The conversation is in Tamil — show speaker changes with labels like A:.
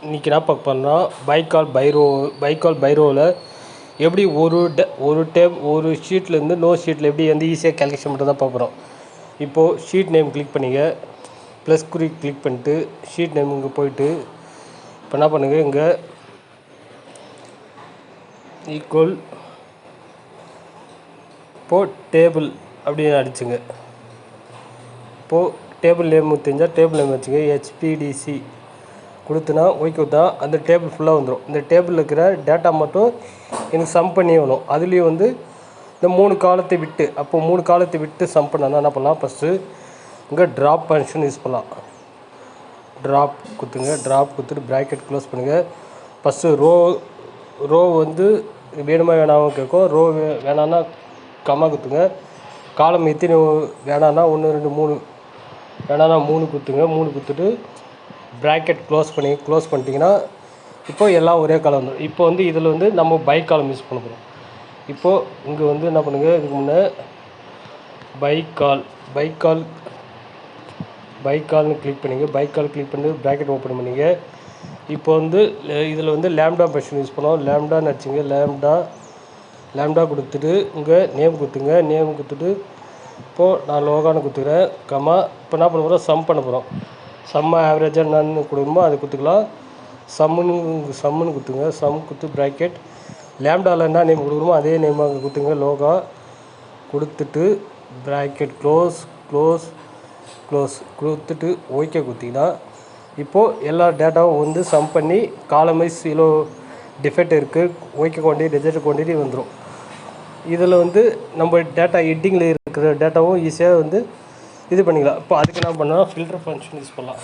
A: இன்றைக்கி என்ன பார்க்க போகிறோம்னா பைக்கால் பைரோவில் எப்படி ஒரு ஷீட்லேருந்து இன்னொரு ஷீட்டில் எப்படி வந்து ஈஸியாக கேல்குலேஷன் மட்டும் தான் பார்க்குறோம். இப்போது ஷீட் நேம் கிளிக் பண்ணிங்க, ப்ளஸ் குறி கிளிக் பண்ணிட்டு ஷீட் நேம் இங்கே போயிட்டு இப்போ என்ன பண்ணுங்கள், இங்கே ஈக்குவல் இப்போது டேபிள் அப்படின்னு அடிச்சுங்க. இப்போது டேபிள் நேம் தெரிஞ்சால் டேபிள் நேம் வச்சுங்க. HPDC கொடுத்துனா ஓகே தான், அந்த டேபிள் ஃபுல்லாக வந்துடும். இந்த டேபிளில் இருக்கிற டேட்டா மட்டும் எனக்கு சம் பண்ணி வேணும். அதுலேயும் வந்து இந்த 3 காலத்தை விட்டு, அப்போ 3 காலத்தை விட்டு சம் பண்ணால் என்ன பண்ணலாம், ஃபஸ்ட்டு இங்கே ட்ராப் ஃபங்க்ஷன் யூஸ் பண்ணலாம். ட்ராப் கொடுத்துங்க, ட்ராப் கொடுத்துட்டு ப்ராக்கெட் க்ளோஸ் பண்ணுங்கள். ஃபஸ்ட்டு ரோ வந்து வேணுமா வேணாமல் கேட்கும். ரோ வேணான்னா கம்மா குத்துங்க. காலம் எத்தனை வேணான்னா 1 2 3 வேணான்னா 3 குத்துங்க. 3 குத்துட்டு ப்ராக்கெட் க்ளோஸ் பண்ணிட்டீங்கன்னா இப்போ எல்லாம் ஒரே காலம் வந்துடும். இப்போ வந்து இதில் வந்து நம்ம பை காலம் யூஸ் பண்ண போகிறோம். இப்போது இங்கே வந்து என்ன பண்ணுங்கள், இதுக்கு முன்னே பைக்கால்னு கிளிக் பண்ணிங்க. பைக்கால் கிளிக் பண்ணி ப்ராக்கெட் ஓப்பன் பண்ணிங்க. இப்போ வந்து இதில் வந்து லேம்டா ஃபங்க்ஷன் யூஸ் பண்ணோம். லேம்டான்னு அடிச்சிங்க. லேம்டா கொடுத்துட்டு இங்கே நேம் கொடுத்துங்க. நேம் கொடுத்துட்டு இப்போது நான் லோகான்னு கொடுத்துக்கிறேன். இப்போ என்ன பண்ண போகிறோம், சம் பண்ண போகிறோம். சம்ம ஆவரேஜாக என்னன்னு கொடுக்கணுமோ அதை கொடுத்துக்கலாம். சம்முன்னு கொடுத்துங்க. சம் கொடுத்து ப்ராக்கெட் லேம்டாவில் என்ன நேம் கொடுக்கணுமோ அதே நேம் அங்கே கொடுத்துங்க. லோகா கொடுத்துட்டு ப்ராக்கெட் க்ளோஸ் கொடுத்துட்டு ஓகே கொடுத்தீங்கன்னா இப்போது எல்லா டேட்டாவும் வந்து சம் பண்ணி காலம் வைஸ் இவ்வளோ டிஃபெக்ட் இருக்குது, ஓகே குவான்டிட்டி ரிஜெக்ட் குவான்டிட்டி வந்துடும். இதில் வந்து நம்ம டேட்டா ஹெட்டிங்கில் இருக்கிற டேட்டாவும் ஈஸியாக வந்து இது பண்ணிக்கலாம். இப்போ அதுக்கு என்ன பண்ணால் ஃபில்டர் ஃபங்க்ஷன் யூஸ் பண்ணலாம்.